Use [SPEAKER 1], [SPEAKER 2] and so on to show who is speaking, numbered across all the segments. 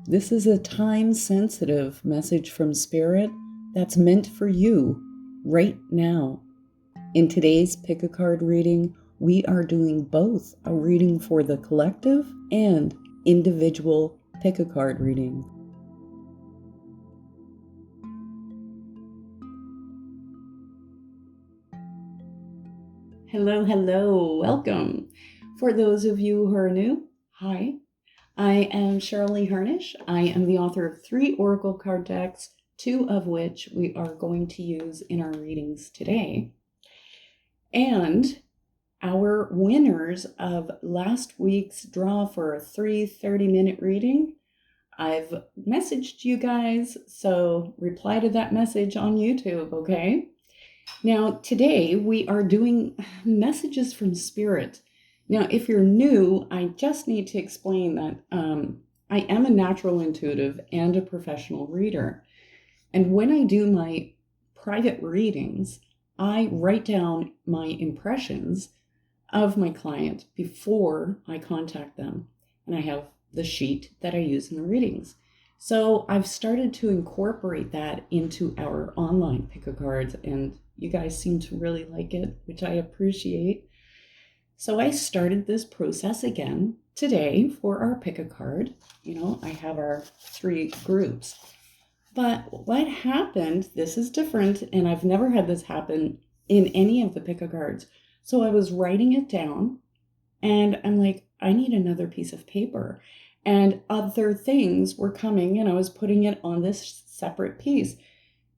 [SPEAKER 1] This is a time-sensitive message from Spirit that's meant for you right now. In today's Pick a Card reading, we are doing both a reading for the collective and individual Pick a Card reading. Hello, welcome. For those of you who are new, hi. I am Cheryl Harnish. I am the author of 3 Oracle card decks, 2 of which we are going to use in our readings today. And our winners of last week's draw for a 30-minute reading, I've messaged you guys, so reply to that message on YouTube, okay? Now, today we are doing messages from Spirit. Now, if you're new, I just need to explain that I am a natural intuitive and a professional reader. And when I do my private readings, I write down my impressions of my client before I contact them. And I have the sheet that I use in the readings. So I've started to incorporate that into our online pick-a-cards, and you guys seem to really like it, which I appreciate. So I started this process again today for our pick-a-card. I have our 3 groups. But what happened, this is different, and I've never had this happen in any of the pick-a-cards. So I was writing it down, and I'm like, I need another piece of paper. And other things were coming, and I was putting it on this separate piece.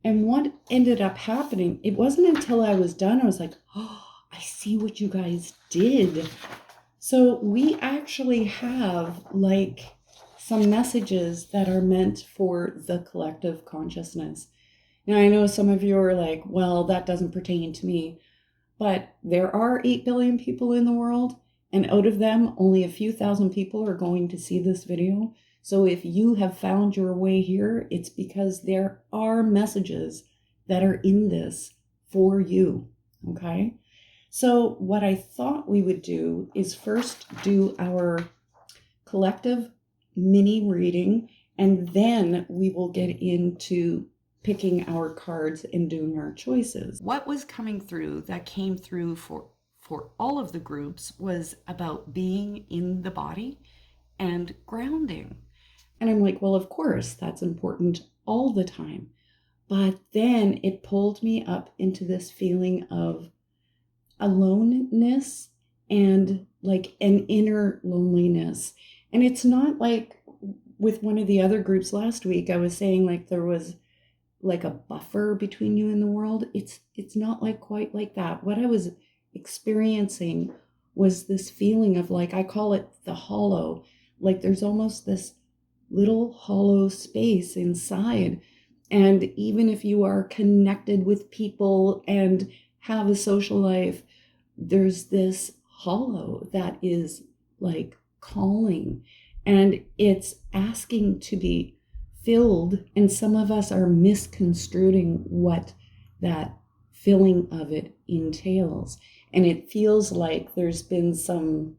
[SPEAKER 1] And what ended up happening, it wasn't until I was done, I was like, oh, I see what you guys did. So we actually have some messages that are meant for the collective consciousness. Now, I know some of you are like, well, that doesn't pertain to me. But there are 8 billion people in the world, and out of them, only a few thousand people are going to see this video. So if you have found your way here, it's because there are messages that are in this for you, okay? So what I thought we would do is first do our collective mini reading, and then we will get into picking our cards and doing our choices. What was coming through that came through for all of the groups was about being in the body and grounding. And I'm like, well, of course, that's important all the time. But then it pulled me up into this feeling of aloneness and like an inner loneliness. And it's not like with one of the other groups last week, I was saying like there was like a buffer between you and the world. It's not like quite like that. What I was experiencing was this feeling of like, I call it the hollow, like there's almost this little hollow space inside. And even if you are connected with people and have a social life, there's this hollow that is like calling, and it's asking to be filled, and some of us are misconstruing what that filling of it entails. And it feels like there's been some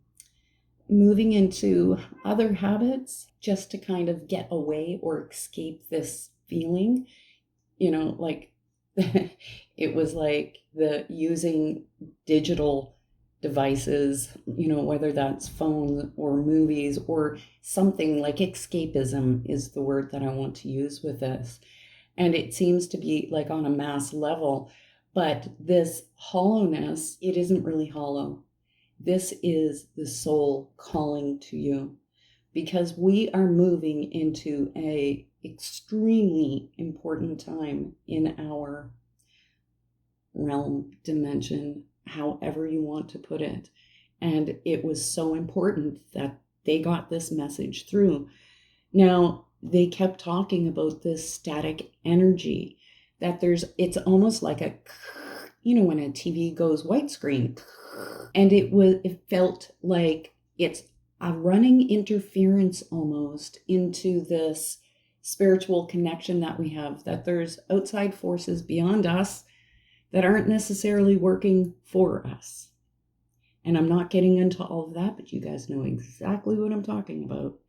[SPEAKER 1] moving into other habits just to kind of get away or escape this feeling, like it was like the using digital devices, whether that's phone or movies or something like escapism is the word that I want to use with this. And it seems to be like on a mass level, but this hollowness, it isn't really hollow. This is the soul calling to you, because we are moving into a extremely important time in our realm, dimension, however you want to put it. And it was so important that they got this message through. Now, they kept talking about this static energy, that it's almost like when a TV goes white screen, and it felt like it's a running interference almost into this spiritual connection that we have, that there's outside forces beyond us that aren't necessarily working for us. And I'm not getting into all of that, but you guys know exactly what I'm talking about.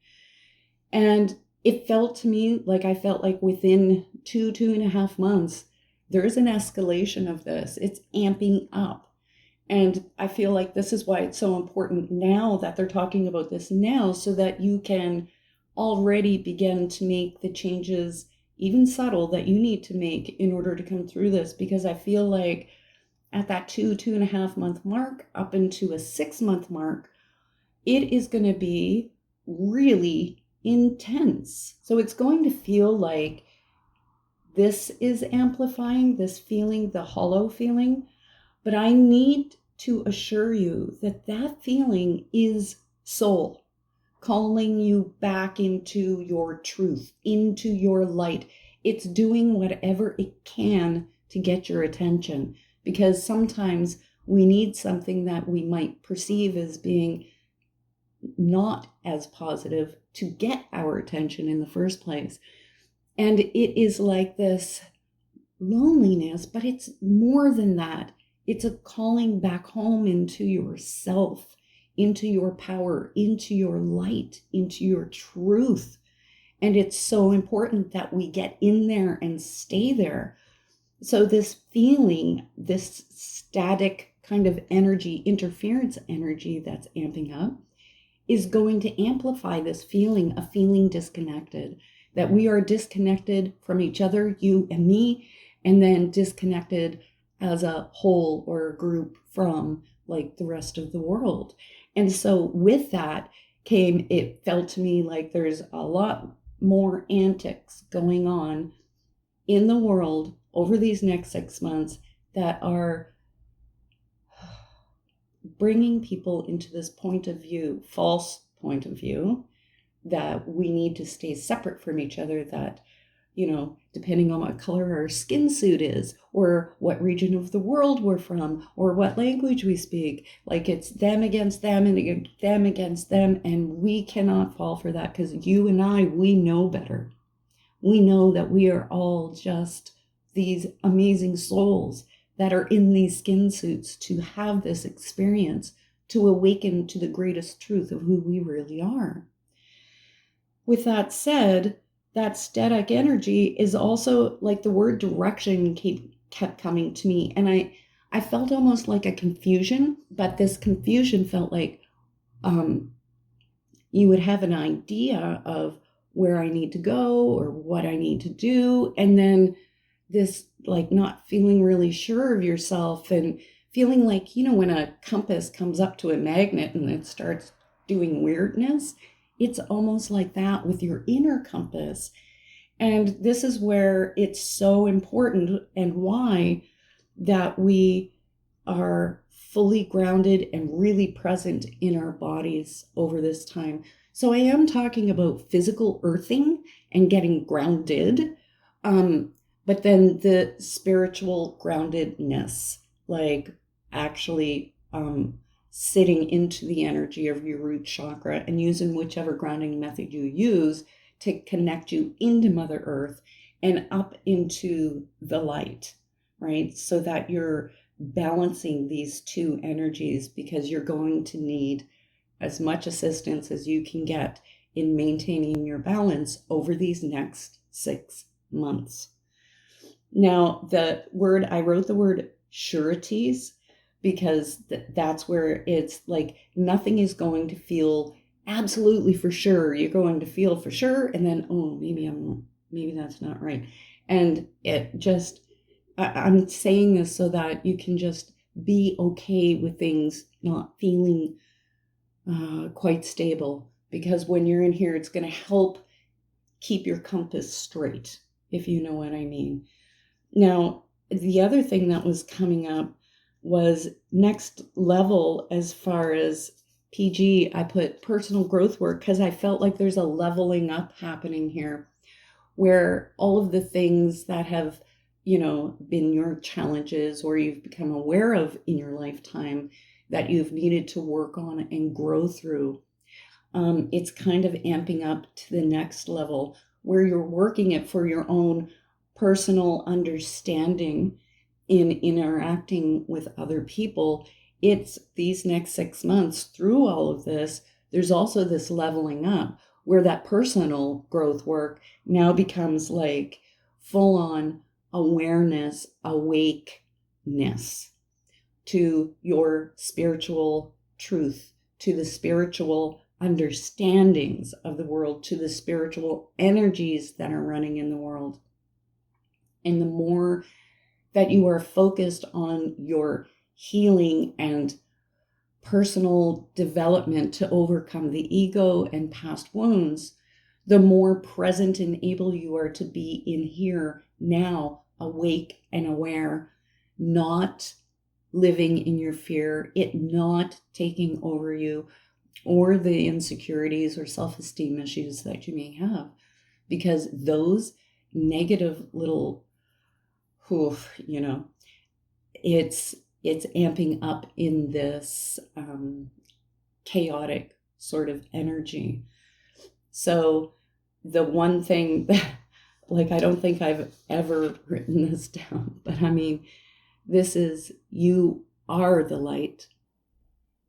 [SPEAKER 1] And it felt to me like I felt like within 2.5 months, there's an escalation of this. It's amping up. And I feel like this is why it's so important now that they're talking about this now, so that you can already begin to make the changes, even subtle, that you need to make in order to come through this. Because I feel like at that 2.5 month mark, up into a 6 month mark, it is going to be really intense. So it's going to feel like this is amplifying this feeling, the hollow feeling. But I need to assure you that that feeling is soul calling you back into your truth, into your light. It's doing whatever it can to get your attention, because sometimes we need something that we might perceive as being not as positive to get our attention in the first place. And it is like this loneliness, but it's more than that. It's a calling back home into yourself, into your power, into your light, into your truth. And it's so important that we get in there and stay there. So this feeling, this static kind of energy, interference energy that's amping up, is going to amplify this feeling of feeling disconnected, that we are disconnected from each other, you and me, and then disconnected as a whole or a group from like the rest of the world. And so with that came, it felt to me like there's a lot more antics going on in the world over these next 6 months that are bringing people into this point of view, false point of view, that we need to stay separate from each other, that, depending on what color our skin suit is, or what region of the world we're from, or what language we speak, like it's them against them and them against them. And we cannot fall for that, because you and I, we know better. We know that we are all just these amazing souls that are in these skin suits to have this experience, to awaken to the greatest truth of who we really are. With that said, that static energy is also like the word direction kept coming to me. And I felt almost like a confusion, but this confusion felt like you would have an idea of where I need to go or what I need to do. And then this like not feeling really sure of yourself, and feeling like, when a compass comes up to a magnet and it starts doing weirdness, it's almost like that with your inner compass. And this is where it's so important, and why that we are fully grounded and really present in our bodies over this time. So I am talking about physical earthing and getting grounded, but then the spiritual groundedness, like actually sitting into the energy of your root chakra and using whichever grounding method you use to connect you into Mother Earth and up into the light, right? So that you're balancing these two energies, because you're going to need as much assistance as you can get in maintaining your balance over these next 6 months. Now, I wrote the word sureties, because that's where it's like nothing is going to feel absolutely for sure. You're going to feel for sure, and then, oh, maybe that's not right. And it just, I'm saying this so that you can just be okay with things not feeling quite stable, because when you're in here, it's going to help keep your compass straight, if you know what I mean. Now, the other thing that was coming up was next level. As far as PG, I put personal growth work, because I felt like there's a leveling up happening here, where all of the things that have, been your challenges, or you've become aware of in your lifetime that you've needed to work on and grow through, it's kind of amping up to the next level, where you're working it for your own personal understanding in interacting with other people. It's these next 6 months through all of this, there's also this leveling up where that personal growth work now becomes like full-on awareness, awakeness to your spiritual truth, to the spiritual understandings of the world, to the spiritual energies that are running in the world. And the more that you are focused on your healing and personal development to overcome the ego and past wounds, the more present and able you are to be in here now, awake and aware, not living in your fear, it not taking over you, or the insecurities or self-esteem issues that you may have. Because those negative little, it's amping up in this chaotic sort of energy. So the one thing that, like, I don't think I've ever written this down, but I mean, this is, you are the light,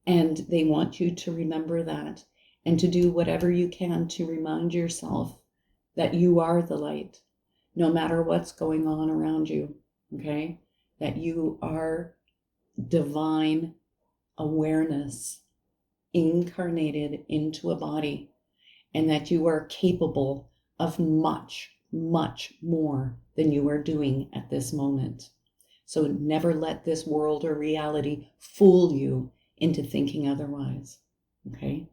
[SPEAKER 1] and they want you to remember that and to do whatever you can to remind yourself that you are the light, no matter what's going on around you, okay? That you are divine awareness incarnated into a body, and that you are capable of much, much more than you are doing at this moment. So never let this world or reality fool you into thinking otherwise, okay?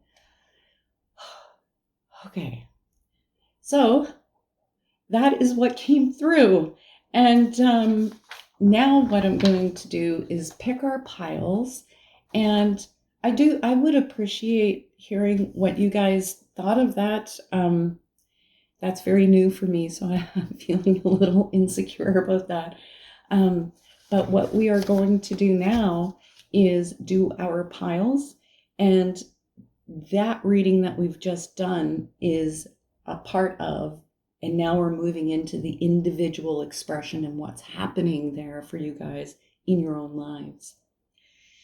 [SPEAKER 1] Okay, so that is what came through. And now what I'm going to do is pick our piles, and I would appreciate hearing what you guys thought of that. That's very new for me, so I'm feeling a little insecure about that. But what we are going to do now is do our piles, and that reading that we've just done is a part of, and now we're moving into the individual expression and what's happening there for you guys in your own lives.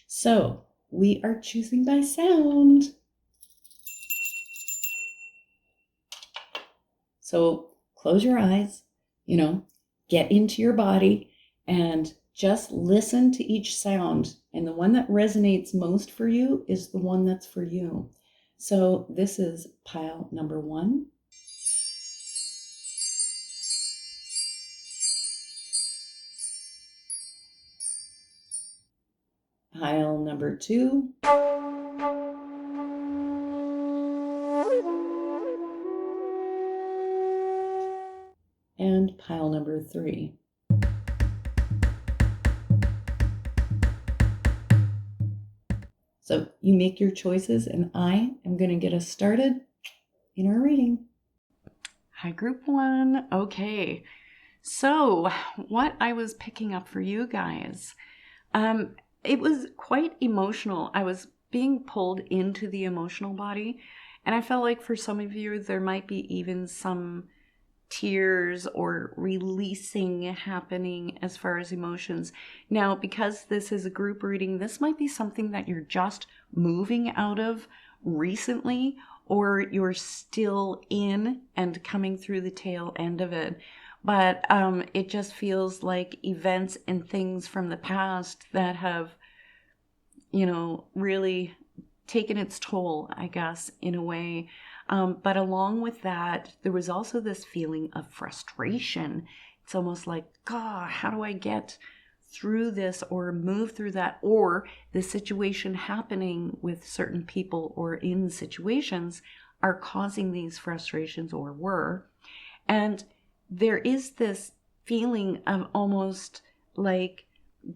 [SPEAKER 1] So we are choosing by sound. So close your eyes, get into your body and just listen to each sound. And the one that resonates most for you is the one that's for you. So this is pile number 1. Pile number 2. And pile number 3. So you make your choices, and I am going to get us started in our reading. Hi, group 1. Okay, so what I was picking up for you guys, it was quite emotional. I was being pulled into the emotional body, and I felt like for some of you, there might be even some tears or releasing happening as far as emotions. Now, because this is a group reading, this might be something that you're just moving out of recently, or you're still in and coming through the tail end of it. But it just feels like events and things from the past that have, really taken its toll, I guess, in a way. But along with that, there was also this feeling of frustration. It's almost like, God, how do I get through this or move through that? Or the situation happening with certain people or in situations are causing these frustrations, or were. And there is this feeling of almost like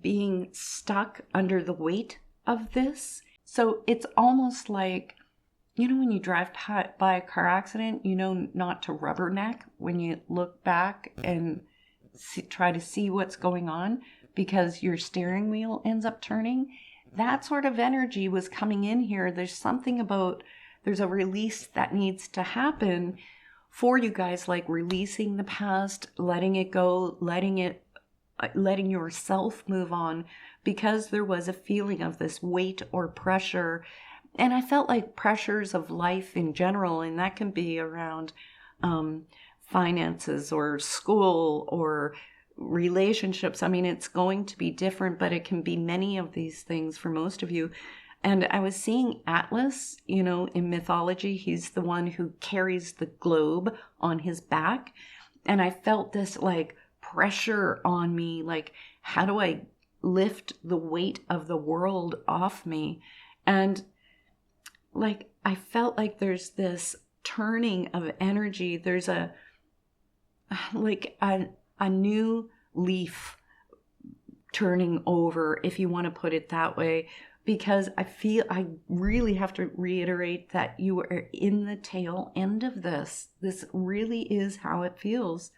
[SPEAKER 1] being stuck under the weight of this. So it's almost like, when you drive by a car accident, not to rubberneck when you look back and try to see what's going on because your steering wheel ends up turning. That sort of energy was coming in here. There's a release that needs to happen for you guys, like releasing the past, letting it go, letting yourself move on, because there was a feeling of this weight or pressure. And I felt like pressures of life in general, and that can be around finances or school or relationships. I mean, it's going to be different, but it can be many of these things for most of you. And I was seeing Atlas, in mythology, he's the one who carries the globe on his back. And I felt this like pressure on me, like, how do I lift the weight of the world off me? And like, I felt like there's this turning of energy. There's a new leaf turning over, if you want to put it that way, because I really have to reiterate that you are in the tail end of this. This really is how it feels.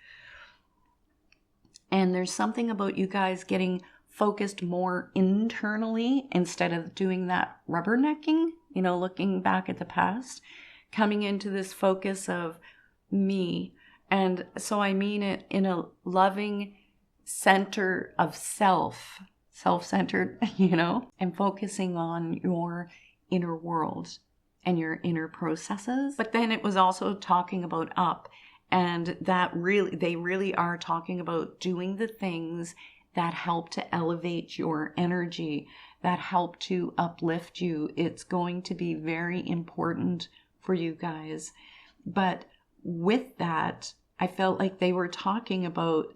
[SPEAKER 1] And there's something about you guys getting focused more internally instead of doing that rubbernecking, looking back at the past, coming into this focus of me. And so I mean it in a loving center of self-centered, and focusing on your inner world and your inner processes. But then it was also talking about up, and they really are talking about doing the things that help to elevate your energy, that help to uplift you. It's going to be very important for you guys. But with that, I felt like they were talking about,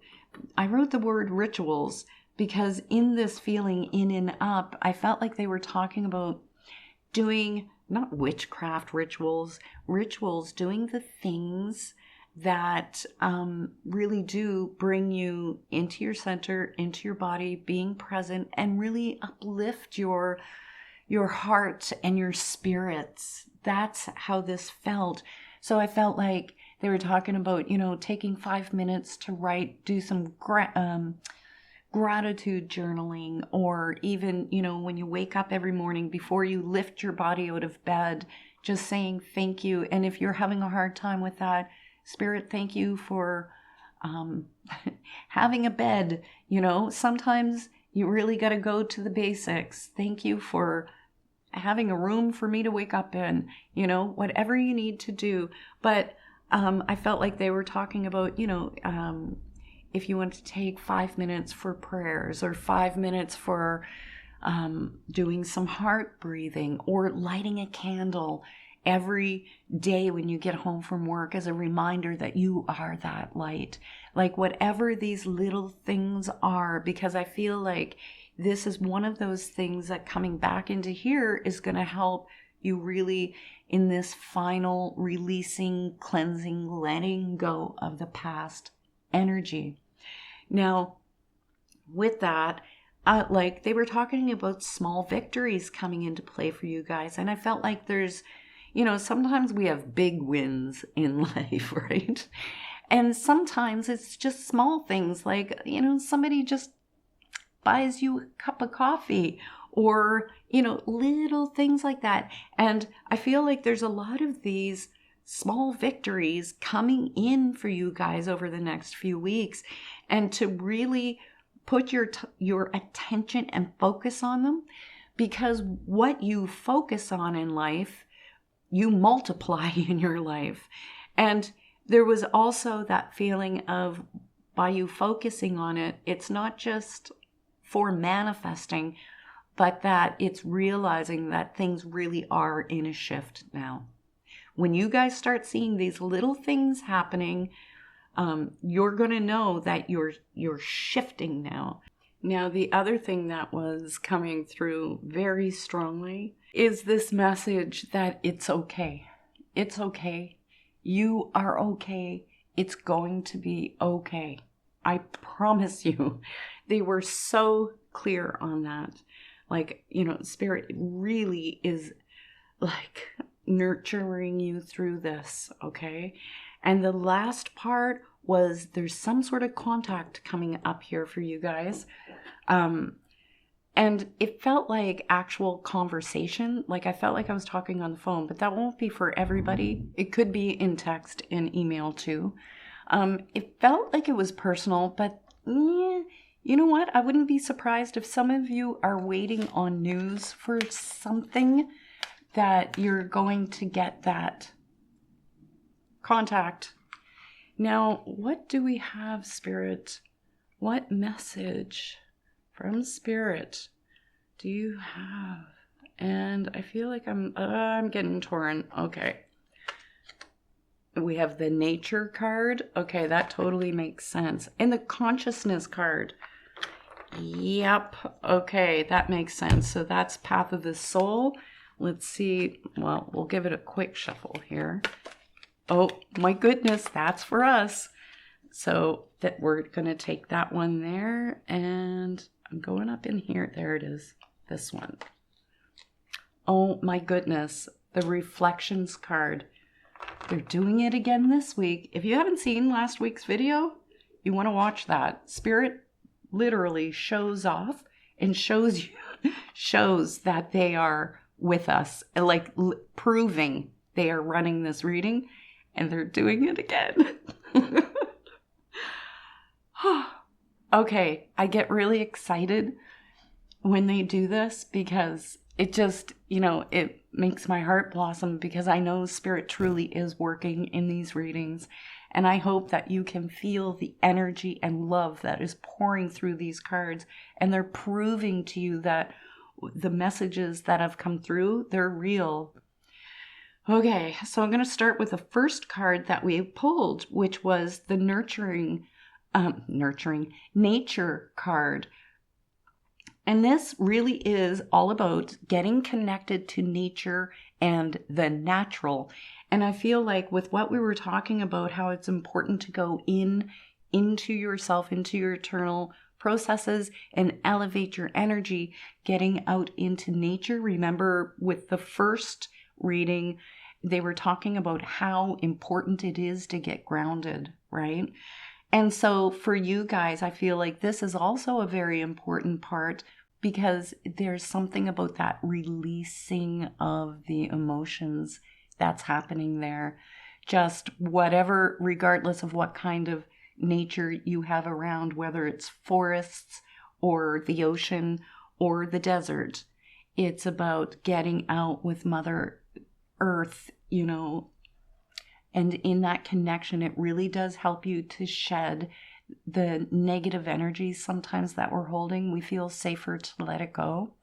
[SPEAKER 1] I wrote the word rituals, because in this feeling in and up, I felt like they were talking about doing, not witchcraft rituals, doing the things that really do bring you into your center, into your body, being present, and really uplift your heart and your spirits. That's how this felt. So I felt like they were talking about, taking 5 minutes to write, do some gratitude journaling, or even, when you wake up every morning, before you lift your body out of bed, just saying thank you. And if you're having a hard time with that, Spirit, thank you for having a bed. Sometimes you really got to go to the basics. Thank you for having a room for me to wake up in, whatever you need to do. But I felt like they were talking about, if you want to take 5 minutes for prayers, or 5 minutes for doing some heart breathing, or lighting a candle every day when you get home from work as a reminder that you are that light. Like, whatever these little things are, because I feel like this is one of those things that coming back into here is going to help you really in this final releasing, cleansing, letting go of the past energy. Now, with that, like, they were talking about small victories coming into play for you guys. And I felt like there's, sometimes we have big wins in life, right? And sometimes it's just small things like, somebody just buys you a cup of coffee, or, little things like that. And I feel like there's a lot of these small victories coming in for you guys over the next few weeks, and to really put your attention and focus on them, because what you focus on in life, you multiply in your life. And there was also that feeling of, by you focusing on it, it's not just for manifesting, but that it's realizing that things really are in a shift now. When you guys start seeing these little things happening, you're going to know that you're shifting now. Now, the other thing that was coming through very strongly is this message that it's okay. It's okay. You are okay. It's going to be okay. I promise you. They were so clear on that. Like, Spirit really is like nurturing you through this, okay? And the last part was, there's some sort of contact coming up here for you guys. And it felt like actual conversation. Like, I felt like I was talking on the phone, but that won't be for everybody. It could be in text and email too. It felt like it was personal, but you know what? I wouldn't be surprised if some of you are waiting on news for something that you're going to get that contact. Now, what do we have, Spirit? What message from Spirit do you have? And I feel like I'm getting torn. Okay. We have the nature card. Okay, that totally makes sense. And the consciousness card. Yep. Okay, that makes sense. So that's Path of the Soul. Let's see. Well, we'll give it a quick shuffle here. Oh, my goodness, that's for us. So that we're going to take that one there, and I'm going up in here. There it is. This one. Oh my goodness, the reflections card. They're doing it again this week. If you haven't seen last week's video, you want to watch that. Spirit literally shows off and shows that they are with us, like proving they are running this reading, and they're doing it again. Okay, I get really excited when they do this because it just, it makes my heart blossom because I know Spirit truly is working in these readings. And I hope that you can feel the energy and love that is pouring through these cards. And they're proving to you that the messages that have come through, they're real. Okay, so I'm going to start with the first card that we pulled, which was the nurturing nature card. And this really is all about getting connected to nature and the natural. And I feel like with what we were talking about, how it's important to go into yourself, into your internal processes and elevate your energy, getting out into nature. Remember with the first reading, they were talking about how important it is to get grounded, right? And so for you guys, I feel like this is also a very important part because there's something about that releasing of the emotions that's happening there. Just whatever, regardless of what kind of nature you have around, whether it's forests or the ocean or the desert, it's about getting out with Mother Earth, and in that connection, it really does help you to shed the negative energies sometimes that we're holding. We feel safer to let it go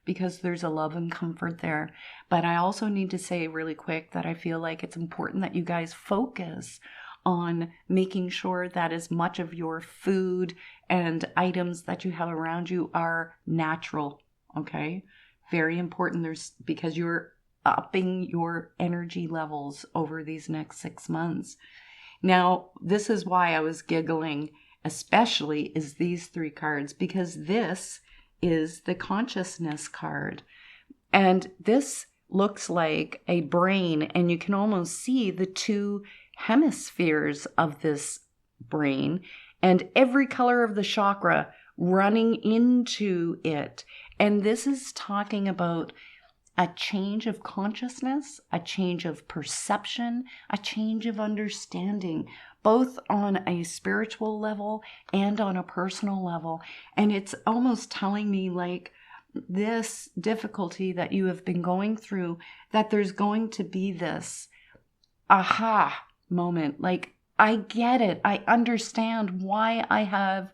[SPEAKER 1] because there's a love and comfort there. But I also need to say really quick that I feel like it's important that you guys focus on making sure that as much of your food and items that you have around you are natural, okay? Very important. Because you're upping your energy levels over these next 6 months. Now, this is why I was giggling, especially is these 3 cards, because this is the consciousness card. And this looks like a brain, and you can almost see the 2 hemispheres of this brain and every color of the chakra running into it. And this is talking about a change of consciousness, a change of perception, a change of understanding, both on a spiritual level and on a personal level. And it's almost telling me like this difficulty that you have been going through, that there's going to be this aha moment. Like, I get it. I understand why I have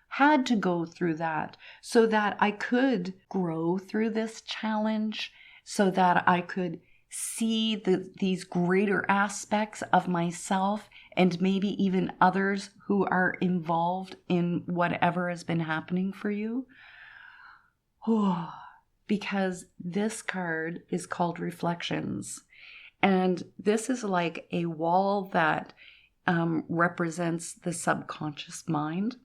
[SPEAKER 1] had to go through that so that I could grow through this challenge, so that I could see these greater aspects of myself and maybe even others who are involved in whatever has been happening for you. Oh, because this card is called Reflections. And this is like a wall that represents the subconscious mind.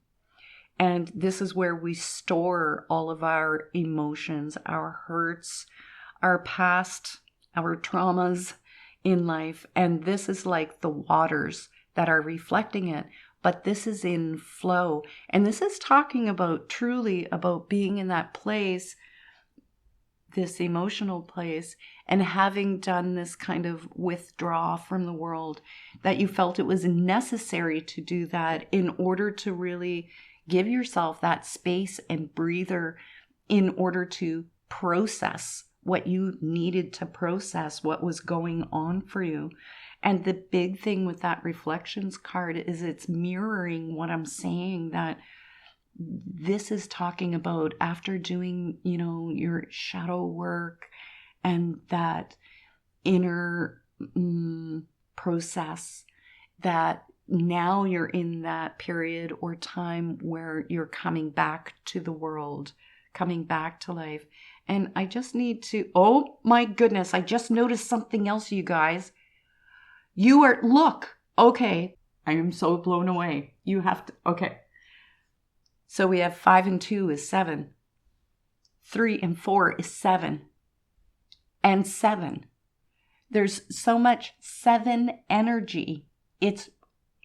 [SPEAKER 1] And this is where we store all of our emotions, our hurts, our past, our traumas in life. And this is like the waters that are reflecting it. But this is in flow. And this is talking about truly about being in that place, this emotional place, and having done this kind of withdraw from the world, that you felt it was necessary to do that in order to really give yourself that space and breather in order to process what you needed to process, what was going on for you. And the big thing with that reflections card is it's mirroring what I'm saying, that this is talking about after doing, your shadow work and that inner process, that now you're in that period or time where you're coming back to the world, coming back to life. And I just need to, oh my goodness, I just noticed something else, you guys. Look, okay, I am so blown away. You have to, okay. So we have 5 and 2 is 7. 3 and 4 is 7. And 7. There's so much 7 energy. It's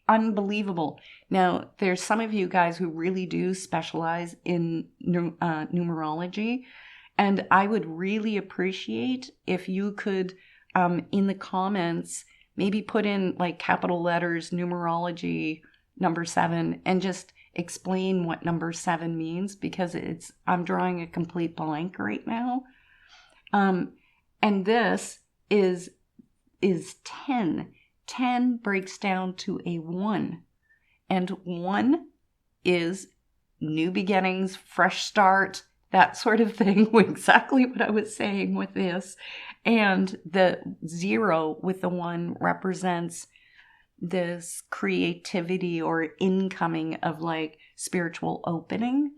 [SPEAKER 1] unbelievable. Now, there's some of you guys who really do specialize in numerology. And I would really appreciate if you could, in the comments, maybe put in like capital letters, numerology, number 7, and just explain what number 7 means, because I'm drawing a complete blank right now. And this is 10. 10 breaks down to a 1. And 1 is new beginnings, fresh start, that sort of thing. Exactly what I was saying with this. And the 0 with the 1 represents this creativity or incoming of like spiritual opening.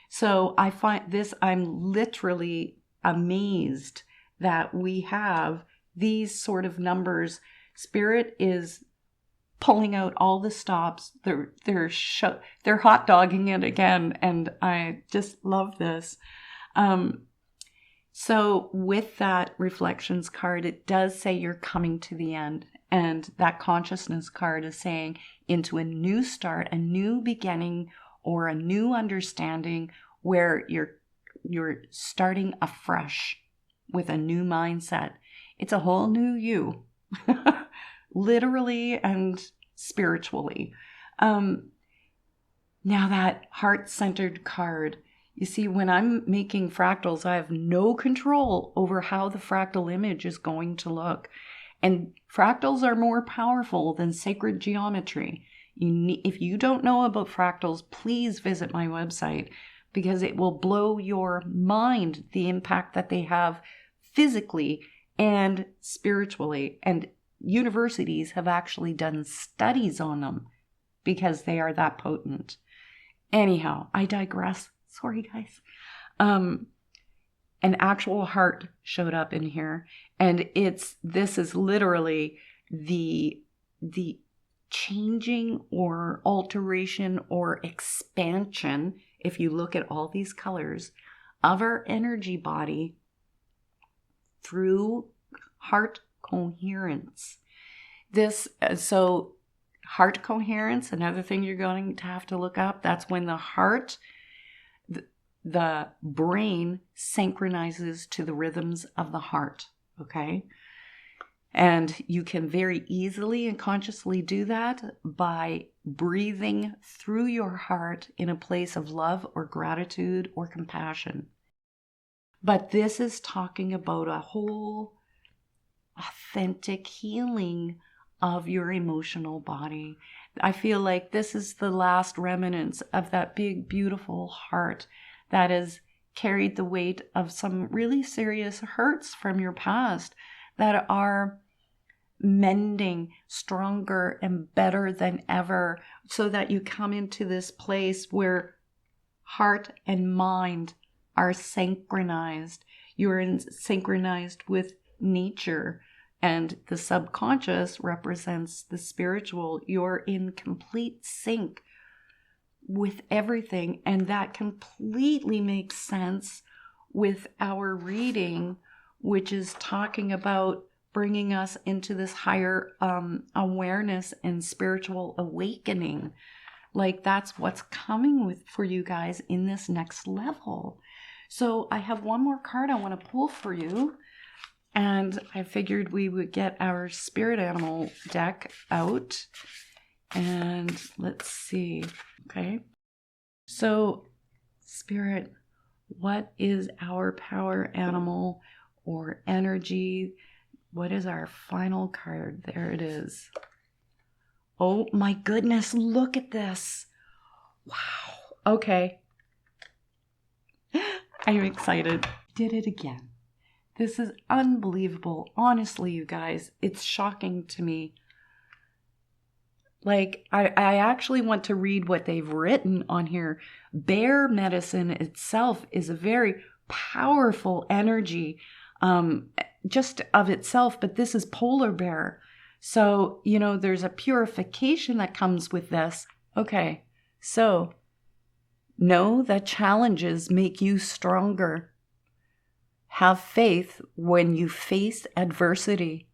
[SPEAKER 1] So I find this, I'm literally amazed that we have these sort of numbers. Spirit is pulling out all the stops. They're hot dogging it again, and I just love this. So with that reflections card, it does say you're coming to the end, and that consciousness card is saying into a new start, a new beginning, or a new understanding where you're starting afresh with a new mindset. It's a whole new you. Literally and spiritually. Now that heart-centered card, you see, when I'm making fractals, I have no control over how the fractal image is going to look. And fractals are more powerful than sacred geometry. If you don't know about fractals, please visit my website, because it will blow your mind, the impact that they have physically and spiritually. And universities have actually done studies on them because they are that potent. Anyhow, I digress. Sorry, guys. An actual heart showed up in here, and this is literally the changing or alteration or expansion, if you look at all these colors, of our energy body through heart coherence. So heart coherence, another thing you're going to have to look up, that's when the heart, the brain synchronizes to the rhythms of the heart, okay? And you can very easily and consciously do that by breathing through your heart in a place of love or gratitude or compassion. But this is talking about a whole authentic healing of your emotional body. I feel like this is the last remnants of that big, beautiful heart that has carried the weight of some really serious hurts from your past that are mending stronger and better than ever, so that you come into this place where heart and mind are synchronized. You're synchronized with nature, and the subconscious represents the spiritual. You're in complete sync with everything, and that completely makes sense with our reading, which is talking about bringing us into this higher awareness and spiritual awakening. Like that's what's coming for you guys in this next level. So I have one more card I want to pull for you, and I figured we would get our spirit animal deck out, and let's see. Okay, so spirit, what is our power animal or energy. What is our final card? There it is. Oh my goodness, look at this. Wow. Okay. I'm excited. Did it again. This is unbelievable. Honestly, you guys, it's shocking to me. Like, I actually want to read what they've written on here. Bear medicine itself is a very powerful energy, just of itself, but this is polar bear. So, there's a purification that comes with this. Okay, so know that challenges make you stronger. Have faith when you face adversity.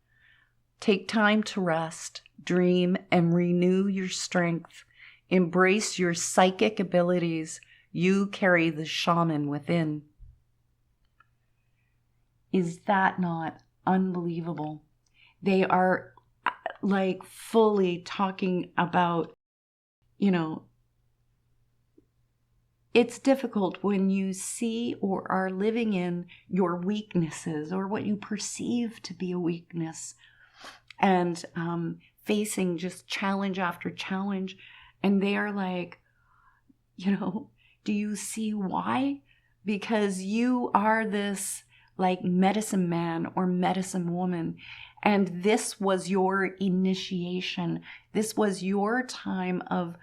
[SPEAKER 1] Take time to rest, dream, and renew your strength. Embrace your psychic abilities. You carry the shaman within. Is that not unbelievable? They are like fully talking about, it's difficult when you see or are living in your weaknesses or what you perceive to be a weakness, and facing just challenge after challenge. And they are like, do you see why? Because you are this like medicine man or medicine woman. And this was your initiation. This was your time of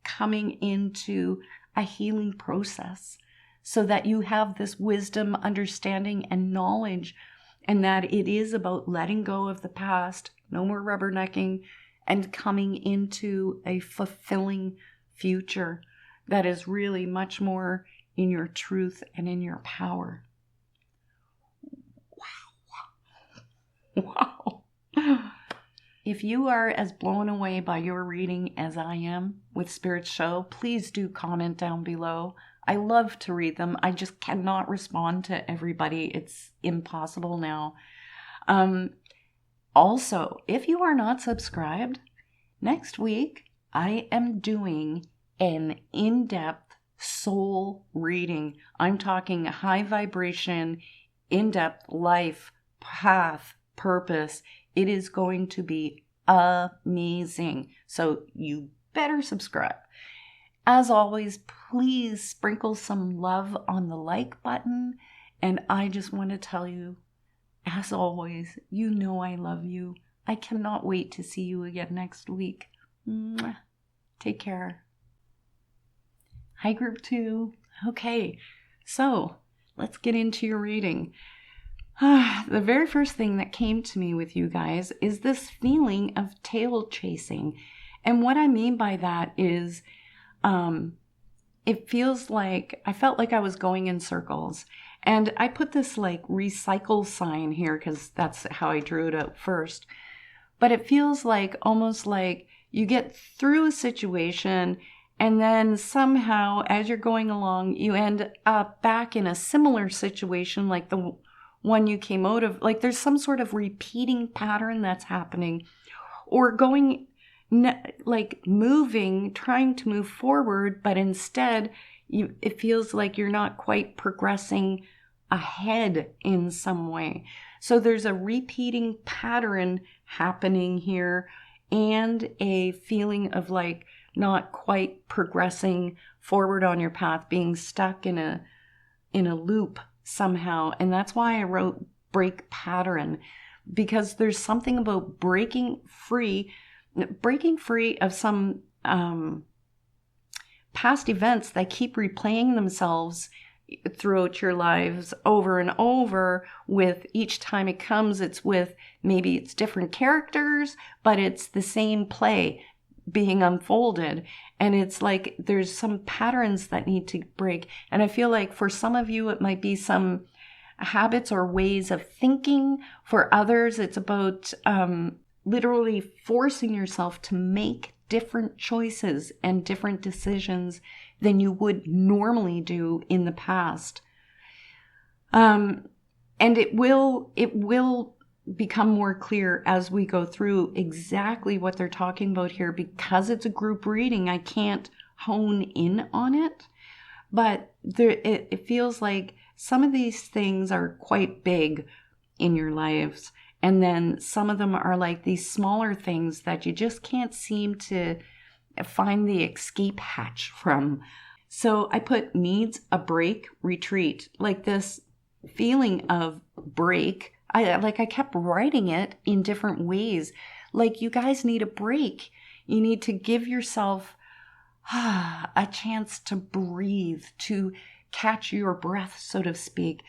[SPEAKER 1] coming into a healing process so that you have this wisdom, understanding, and knowledge, and that it is about letting go of the past, no more rubbernecking, and coming into a fulfilling future that is really much more in your truth and in your power. Wow. If you are as blown away by your reading as I am with Spirit's show, please do comment down below. I love to read them. I just cannot respond to everybody. It's impossible now. Also, if you are not subscribed, next week I am doing an in-depth soul reading. I'm talking high vibration, in-depth life, path, purpose. It is going to be amazing. So you better subscribe. As always, please sprinkle some love on the like button. And I just want to tell you, as always, I love you. I cannot wait to see you again next week. Mwah. Take care. Hi, group 2. Okay, so let's get into your reading. The very first thing that came to me with you guys is this feeling of tail chasing. And what I mean by that is it feels like I felt like I was going in circles. And I put this like recycle sign here because that's how I drew it out first. But it feels like almost like you get through a situation and then somehow as you're going along, you end up back in a similar situation like the one you came out of. Like there's some sort of repeating pattern that's happening, or going like moving, trying to move forward, but instead it feels like you're not quite progressing ahead in some way. So there's a repeating pattern happening here and a feeling of like not quite progressing forward on your path, being stuck in a loop somehow. And that's why I wrote break pattern, because there's something about breaking free of some past events that keep replaying themselves throughout your lives over and over. With each time it comes, maybe it's different characters, but it's the same play being unfolded. And it's like there's some patterns that need to break. And I feel like for some of you, it might be some habits or ways of thinking. For others, it's about literally forcing yourself to make different choices and different decisions than you would normally do in the past. And it will become more clear as we go through exactly what they're talking about here. Because it's a group reading, I can't hone in on it, but it feels like some of these things are quite big in your lives. And then some of them are like these smaller things that you just can't seem to find the escape hatch from. So I put needs a break, retreat, like this feeling of break. I kept writing it in different ways. Like, you guys need a break. You need to give yourself a chance to breathe, to catch your breath, so to speak.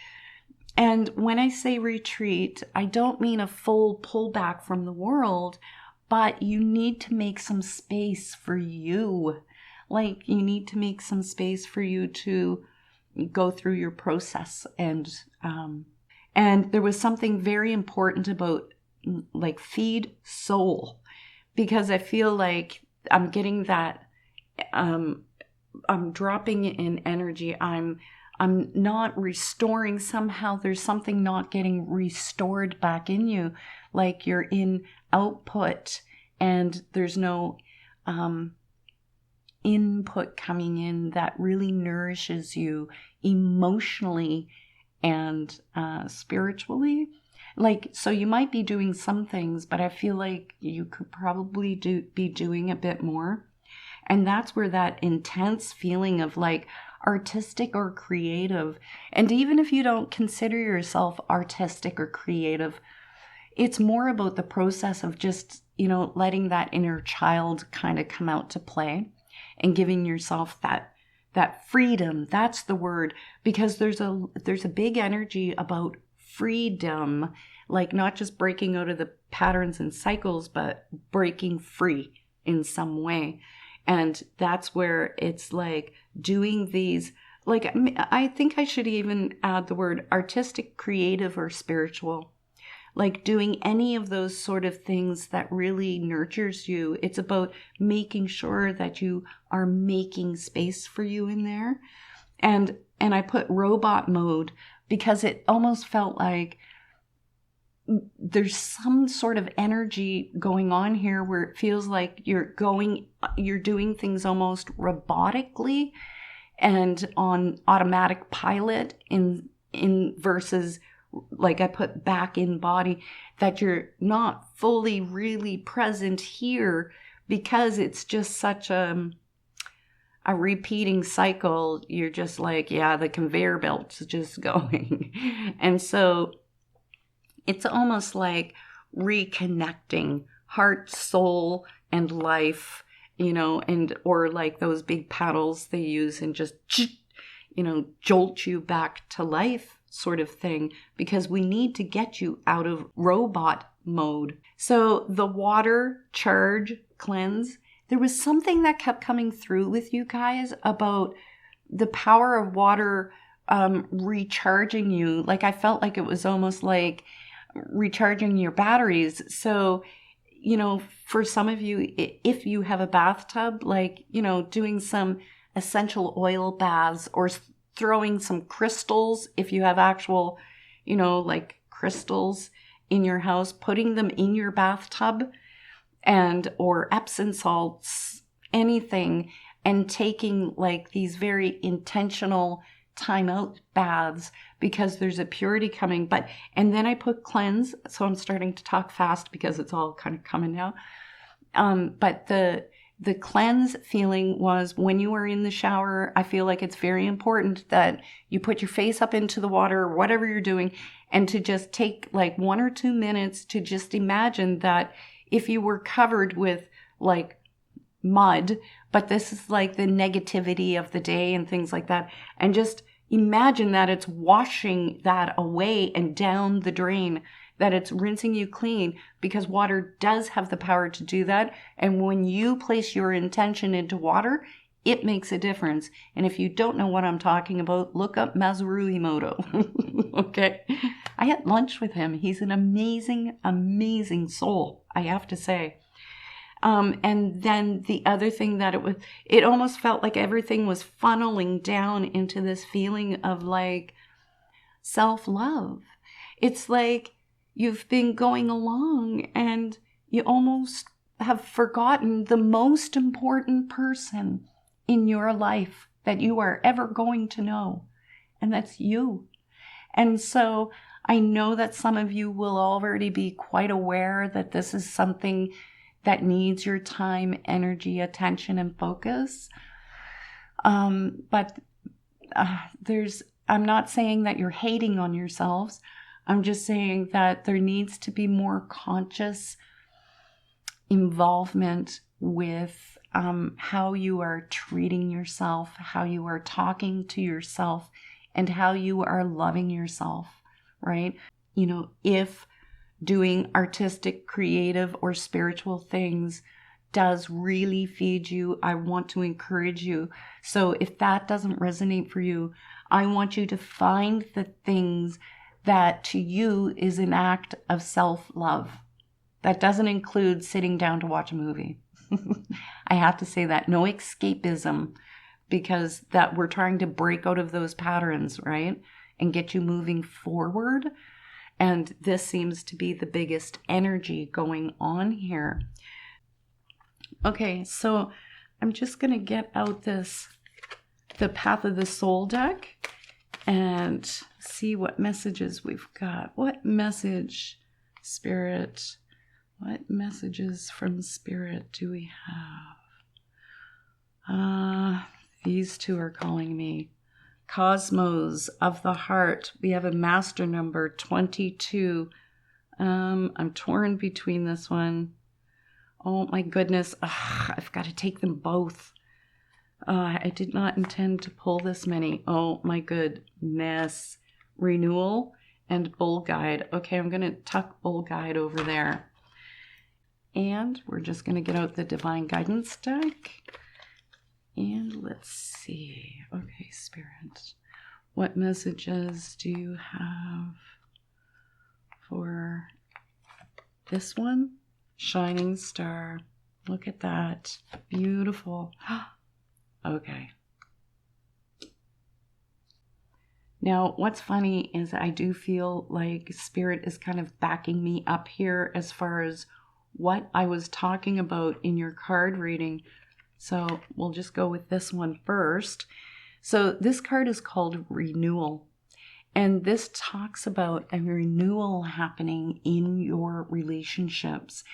[SPEAKER 1] And when I say retreat, I don't mean a full pullback from the world, but you need to make some space for you. Like, you need to make some space for you to go through your process. And there was something very important about, like, feed soul, because I feel like I'm getting that, I'm dropping in energy. I'm not restoring. Somehow there's something not getting restored back in you. Like, you're in output and there's no input coming in that really nourishes you emotionally and spiritually. Like, so you might be doing some things, but I feel like you could probably be doing a bit more. And that's where that intense feeling of like artistic or creative, and even if you don't consider yourself artistic or creative, it's more about the process of just, letting that inner child kind of come out to play and giving yourself that freedom. That's the word, because there's a big energy about freedom, like not just breaking out of the patterns and cycles, but breaking free in some way. And that's where it's like doing these, like, I think I should even add the word artistic, creative, or spiritual. Like, doing any of those sort of things that really nurtures you. It's about making sure that you are making space for you in there. And I put robot mode because it almost felt like there's some sort of energy going on here where it feels like you're doing things almost robotically and on automatic pilot in versus, like, I put back in body, that you're not fully really present here because it's just such a repeating cycle. You're just like, yeah, the conveyor belt's just going. And so it's almost like reconnecting heart, soul, and life, or like those big paddles they use and just, jolt you back to life sort of thing, because we need to get you out of robot mode. So the water, charge, cleanse, there was something that kept coming through with you guys about the power of water recharging you. Like, I felt like it was almost like recharging your batteries. So, for some of you, if you have a bathtub, like, doing some essential oil baths or throwing some crystals, if you have actual, like crystals in your house, putting them in your bathtub, or Epsom salts, anything, and taking like these very intentional timeout baths, because there's a purity coming. And then I put cleanse. So I'm starting to talk fast because it's all kind of coming now. But the cleanse feeling was when you are in the shower. I feel like it's very important that you put your face up into the water or whatever you're doing, and to just take like 1 or 2 minutes to just imagine that if you were covered with like mud, but this is like the negativity of the day and things like that, and just imagine that it's washing that away and down the drain, that it's rinsing you clean, because water does have the power to do that. And when you place your intention into water, it makes a difference. And if you don't know what I'm talking about, look up Masaru Emoto. Okay. I had lunch with him. He's an amazing, amazing soul, I have to say. And then the other thing that it almost felt like everything was funneling down into this feeling of like self-love. It's like you've been going along and you almost have forgotten the most important person in your life that you are ever going to know. And that's you. And so I know that some of you will already be quite aware that this is something that needs your time, energy, attention, and focus. But I'm not saying that you're hating on yourselves. I'm just saying that there needs to be more conscious involvement with how you are treating yourself, how you are talking to yourself, and how you are loving yourself, right? If doing artistic, creative, or spiritual things does really feed you, I want to encourage you. So if that doesn't resonate for you, I want you to find the things that to you is an act of self-love. That doesn't include sitting down to watch a movie. I have to say that. No escapism, because that we're trying to break out of those patterns, right? And get you moving forward. And this seems to be the biggest energy going on here. Okay, so I'm just going to get out the Path of the Soul deck and see what messages we've got. What message, Spirit? What messages from Spirit do we have? These two are calling me. Cosmos of the Heart. We have a master number 22. I'm torn between this one. Oh my goodness. I've got to take them both. I did not intend to pull this many. Oh my goodness. Renewal and Bull Guide. Okay, I'm going to tuck Bull Guide over there. And we're just going to get out the Divine Guidance deck. And let's see. Okay, Spirit. What messages do you have for this one? Shining Star. Look at that. Beautiful. Okay. Now, what's funny is I do feel like Spirit is kind of backing me up here as far as what I was talking about in your card reading. So we'll just go with this one first. So this card is called Renewal. And this talks about a renewal happening in your relationships.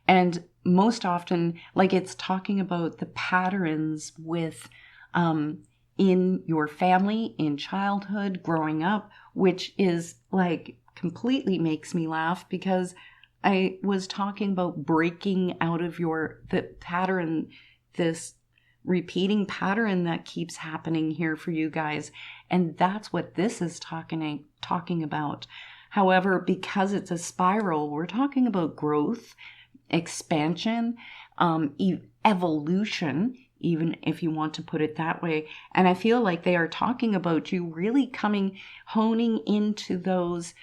[SPEAKER 1] And most often, like it's talking about the patterns with in your family, in childhood, growing up, which is like completely makes me laugh because I was talking about breaking out of the pattern, this repeating pattern that keeps happening here for you guys. And that's what this is talking about. However, because it's a spiral, we're talking about growth, expansion, evolution, even if you want to put it that way. And I feel like they are talking about you really honing into those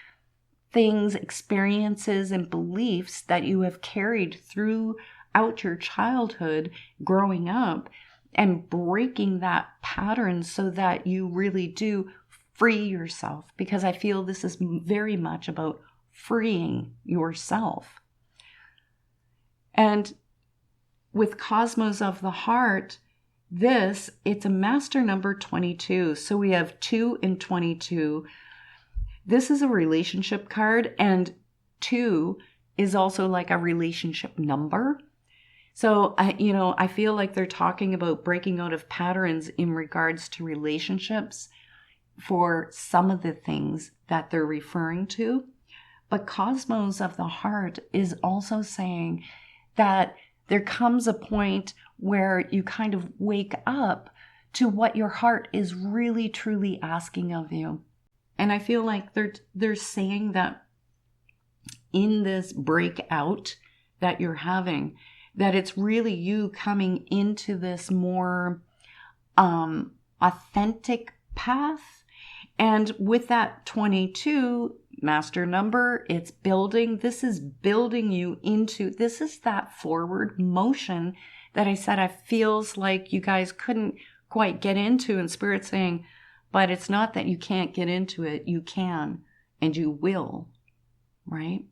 [SPEAKER 1] things, experiences, and beliefs that you have carried throughout your childhood growing up and breaking that pattern so that you really do free yourself. Because I feel this is very much about freeing yourself. And with Cosmos of the Heart, it's a master number 22. So we have 2 and 22. This is a relationship card, and 2 is also like a relationship number. So I feel like they're talking about breaking out of patterns in regards to relationships for some of the things that they're referring to. But Cosmos of the Heart is also saying that there comes a point where you kind of wake up to what your heart is really truly asking of you. And I feel like they're saying that in this breakout that you're having, that it's really you coming into this more authentic path. And with that 22 master number, it's building. This is building you into, this is that forward motion that I said I feels like you guys couldn't quite get into, and Spirit saying, but it's not that you can't get into it. You can, and you will, right?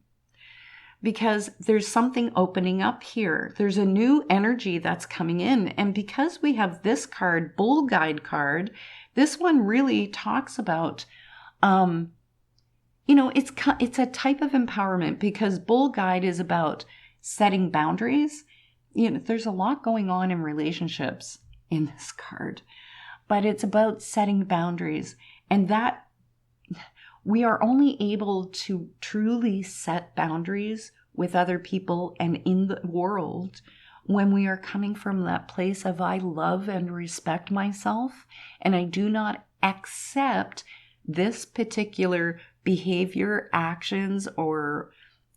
[SPEAKER 1] Because there's something opening up here. There's a new energy that's coming in. And because we have this card, Bull Guide card, this one really talks about it's a type of empowerment, because Bull Guide is about setting boundaries. There's a lot going on in relationships in this card, but it's about setting boundaries, and that we are only able to truly set boundaries with other people and in the world when we are coming from that place of I love and respect myself, and I do not accept this particular behavior, actions, or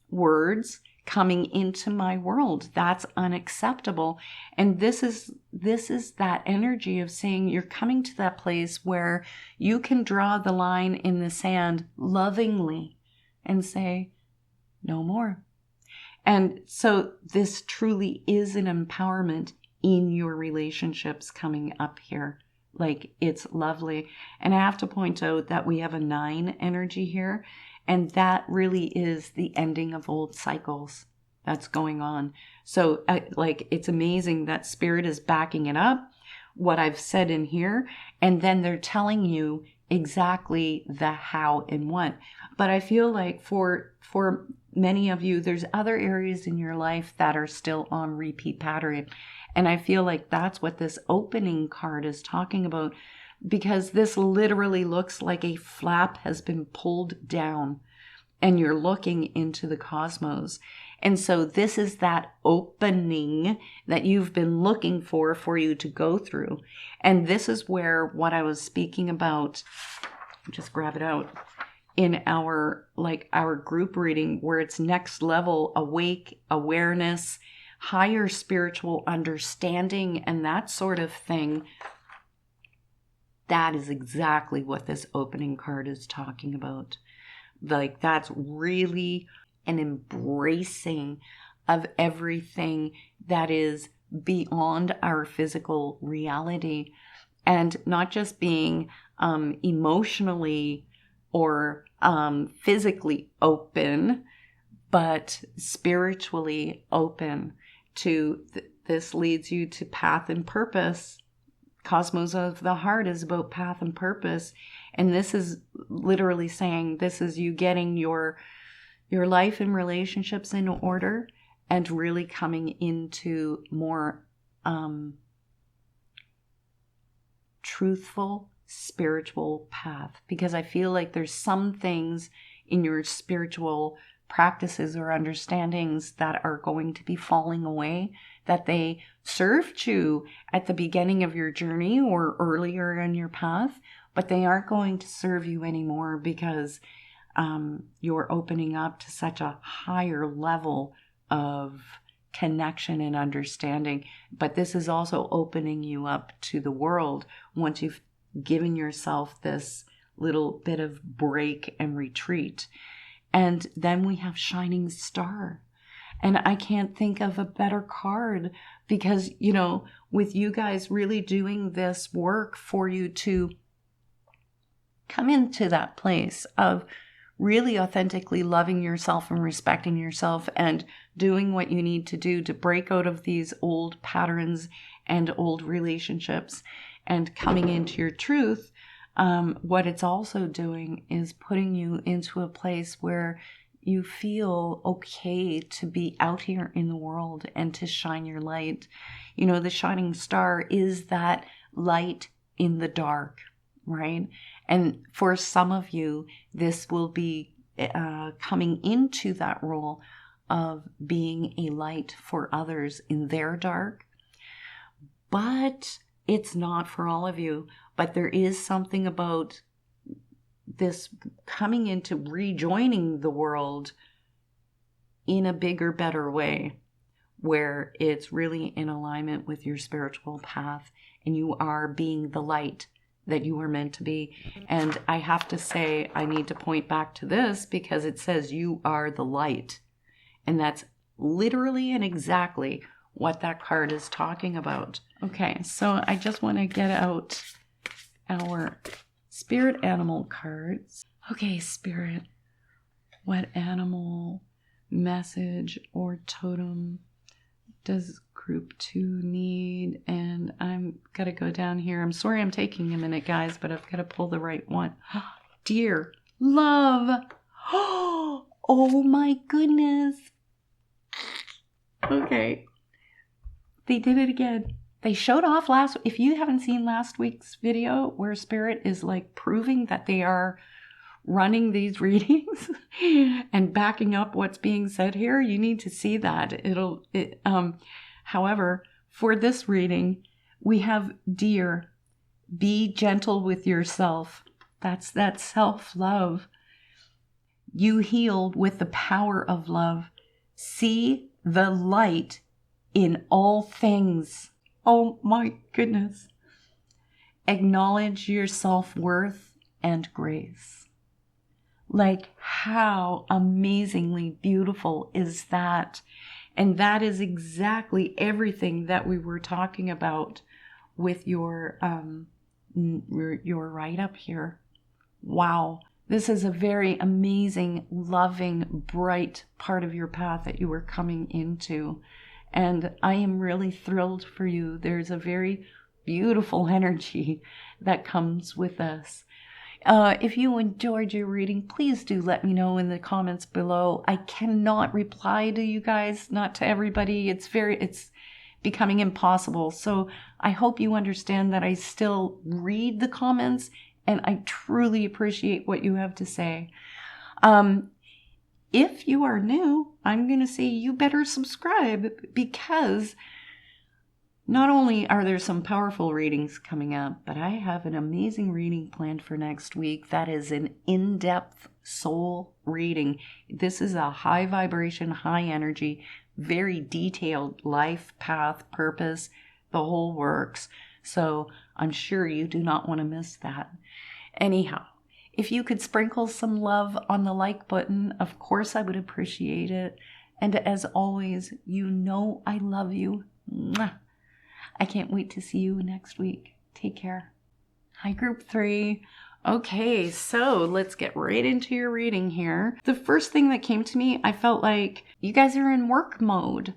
[SPEAKER 1] words coming into my world. That's unacceptable. And this is that energy of saying you're coming to that place where you can draw the line in the sand lovingly and say, no more. And so this truly is an empowerment in your relationships coming up here. Like, it's lovely. And I have to point out that we have a 9 energy here, and that really is the ending of old cycles that's going on. So it's amazing that Spirit is backing it up, what I've said in here, and then they're telling you exactly the how and what. But I feel like for many of you, there's other areas in your life that are still on repeat pattern. And I feel like that's what this opening card is talking about, because this literally looks like a flap has been pulled down and you're looking into the cosmos. And so this is that opening that you've been looking for you to go through. And this is where what I was speaking about, just grab it out, in our group reading, where it's next level, awake, awareness, higher spiritual understanding, and that sort of thing. That is exactly what this opening card is talking about. Like, that's really an embracing of everything that is beyond our physical reality, and not just being emotionally or physically open, but spiritually open to this leads you to path and purpose. Cosmos of the Heart is about path and purpose. And this is literally saying this is you getting your life and relationships in order and really coming into more truthful spiritual path. Because I feel like there's some things in your spiritual practices or understandings that are going to be falling away, that they served you at the beginning of your journey or earlier in your path, but they aren't going to serve you anymore because you're opening up to such a higher level of connection and understanding. But this is also opening you up to the world once you've given yourself this little bit of break and retreat. And then we have Shining Star. And I can't think of a better card because, with you guys really doing this work for you to come into that place of really authentically loving yourself and respecting yourself and doing what you need to do to break out of these old patterns and old relationships and coming into your truth. What it's also doing is putting you into a place where you feel okay to be out here in the world and to shine your light. The shining star is that light in the dark, right? And for some of you, this will be coming into that role of being a light for others in their dark. But it's not for all of you. But there is something about this coming into rejoining the world in a bigger, better way, where it's really in alignment with your spiritual path and you are being the light that you were meant to be. And I have to say, I need to point back to this because it says you are the light. And that's literally and exactly what that card is talking about. Okay, so I just want to get out our spirit animal cards. Okay, Spirit, what animal, message, or totem does group 2 need? And I'm got to go down here. I'm sorry I'm taking a minute, guys, but I've got to pull the right one. Dear, love. Oh my goodness. Okay. They did it again. They showed off if you haven't seen last week's video where Spirit is like proving that they are running these readings and backing up what's being said here, you need to see that. However, for this reading, we have Dear, be gentle with yourself. That's that self-love. You heal with the power of love. See the light in all things. Oh my goodness. Acknowledge your self-worth and grace. Like, how amazingly beautiful is that? And that is exactly everything that we were talking about with your write-up here. Wow. This is a very amazing, loving, bright part of your path that you were coming into. And I am really thrilled for you. There's a very beautiful energy that comes with us. If you enjoyed your reading, please do let me know in the comments below. I cannot reply to you guys, not to everybody. It's becoming impossible. So I hope you understand that I still read the comments and I truly appreciate what you have to say. If you are new, I'm going to say you better subscribe, because not only are there some powerful readings coming up, but I have an amazing reading planned for next week that is an in-depth soul reading. This is a high vibration, high energy, very detailed life path, purpose, the whole works. So I'm sure you do not want to miss that. Anyhow, if you could sprinkle some love on the like button, of course I would appreciate it. And as always, you know I love you. Mwah. I can't wait to see you next week. Take care. Hi, Group 3. Okay, so let's get right into your reading here. The first thing that came to me, I felt like you guys are in work mode.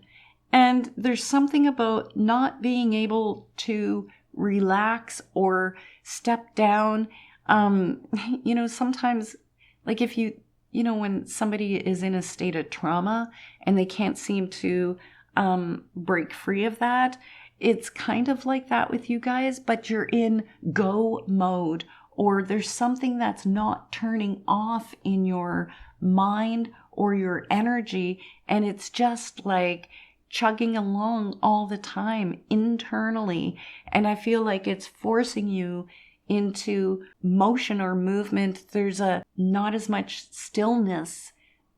[SPEAKER 1] And there's something about not being able to relax or step down. Sometimes, like if when somebody is in a state of trauma and they can't seem to break free of that, it's kind of like that with you guys, but you're in go mode, or there's something that's not turning off in your mind or your energy, and it's just like chugging along all the time internally. And I feel like it's forcing you into motion or movement. There's not as much stillness,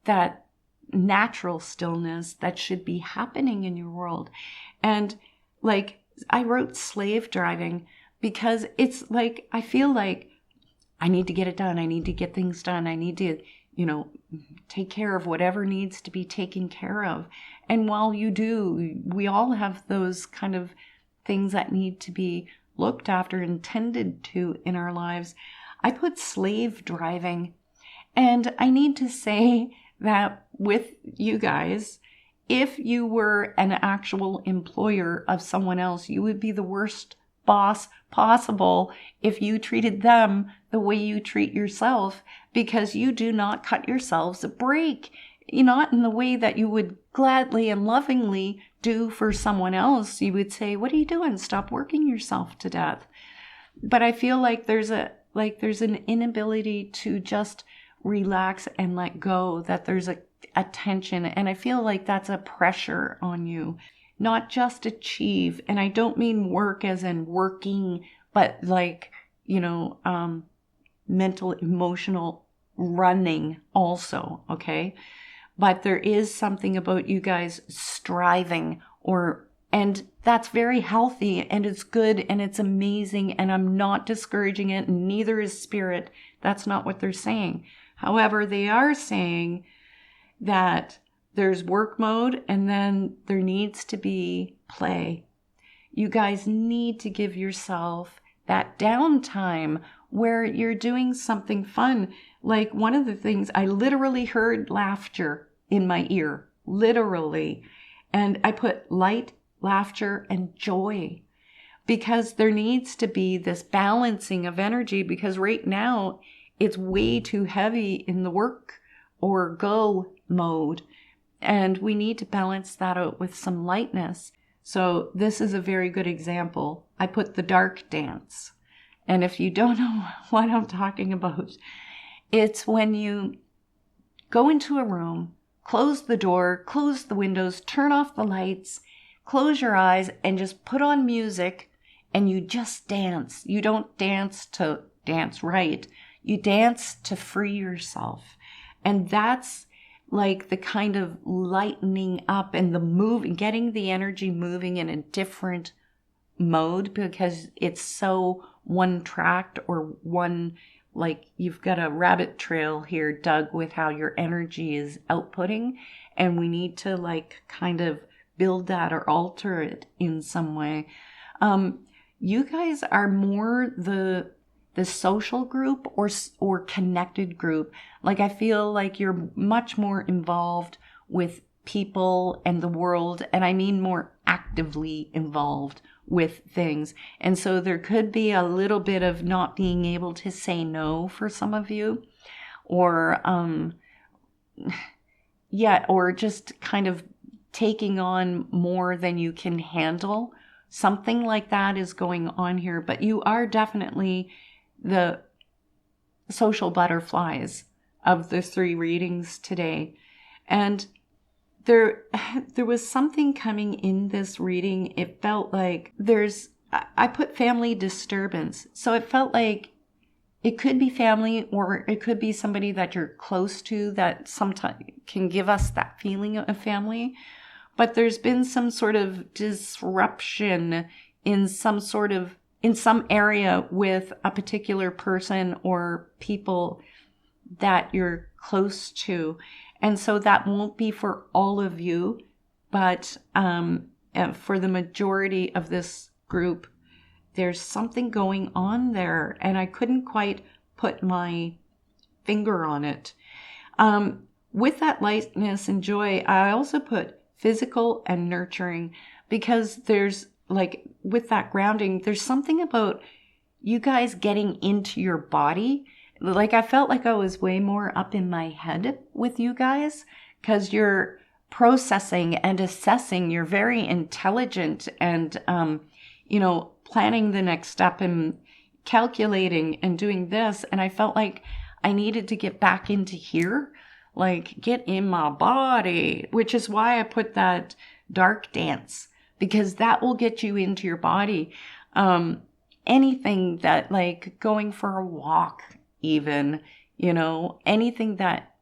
[SPEAKER 1] that natural stillness that should be happening in your world. And like, I wrote slave driving because it's like, I feel like I need to get it done. I need to get things done. I need to, take care of whatever needs to be taken care of. And while you do, we all have those kind of things that need to be looked after and tended to in our lives. I put slave driving. And I need to say that with you guys, if you were an actual employer of someone else, you would be the worst boss possible if you treated them the way you treat yourself, because you do not cut yourselves a break. Not in the way that you would gladly and lovingly do for someone else. You would say, "What are you doing? Stop working yourself to death." But I feel like there's an inability to just relax and let go, that there's a tension, and I feel like that's a pressure on you. Not just achieve, and I don't mean work as in working, but like, mental, emotional running also, okay? But there is something about you guys striving, and that's very healthy, and it's good, and it's amazing, and I'm not discouraging it, and neither is Spirit. That's not what they're saying. However, they are saying that there's work mode, and then there needs to be play. You guys need to give yourself that downtime where you're doing something fun. Like, one of the things, I literally heard laughter in my ear, literally. And I put light, laughter, and joy, because there needs to be this balancing of energy, because right now it's way too heavy in the work or go mode. And we need to balance that out with some lightness. So this is a very good example. I put the dark dance. And if you don't know what I'm talking about, it's when you go into a room, close the door, close the windows, turn off the lights, close your eyes, and just put on music, and you just dance. You don't dance to dance right. You dance to free yourself. And that's like the kind of lightening up and the moving, getting the energy moving in a different mode, because it's so one tracked or one, like you've got a rabbit trail here dug with how your energy is outputting, and we need to like kind of build that or alter it in some way. You guys are more the social group or connected group. Like I feel like you're much more involved with people and the world, and I mean more actively involved with things. And so there could be a little bit of not being able to say no for some of you, or or just kind of taking on more than you can handle. Something like that is going on here, but you are definitely the social butterflies of the 3 readings today. And there was something coming in this reading. It felt like I put family disturbance. So it felt like it could be family, or it could be somebody that you're close to that sometimes can give us that feeling of family. But there's been some sort of disruption in some area with a particular person or people that you're close to. And so that won't be for all of you, but for the majority of this group, there's something going on there, and I couldn't quite put my finger on it. With that lightness and joy, I also put physical and nurturing, because there's like, with that grounding, there's something about you guys getting into your body. Like I felt like I was way more up in my head with you guys, because you're processing and assessing. You're very intelligent and, planning the next step and calculating and doing this. And I felt like I needed to get back into here, like get in my body, which is why I put that dark dance, because that will get you into your body. Anything that, like going for a walk, even, anything that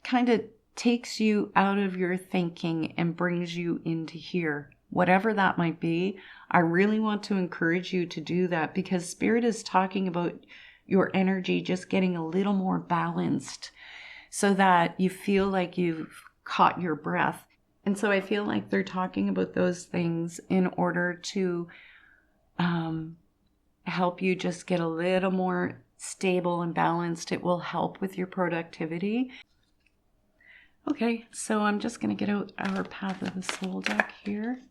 [SPEAKER 1] kind of takes you out of your thinking and brings you into here, whatever that might be. I really want to encourage you to do that, because Spirit is talking about your energy just getting a little more balanced so that you feel like you've caught your breath. And so I feel like they're talking about those things in order to help you just get a little more stable and balanced. It will help with your productivity. Okay, so I'm just going to get out our Path of the Soul deck here.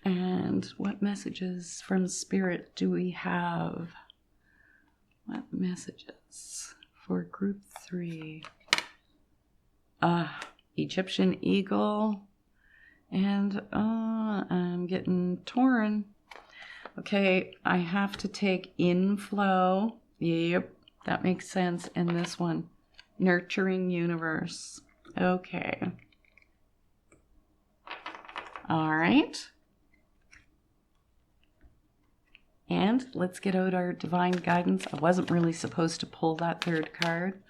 [SPEAKER 1] And what messages from Spirit do we have? What messages for group 3? Egyptian eagle. And I'm getting torn. Okay, I have to take inflow. Yep, that makes sense. And this one, nurturing universe. Okay. All right. And let's get out our divine guidance. I wasn't really supposed to pull that 3rd card,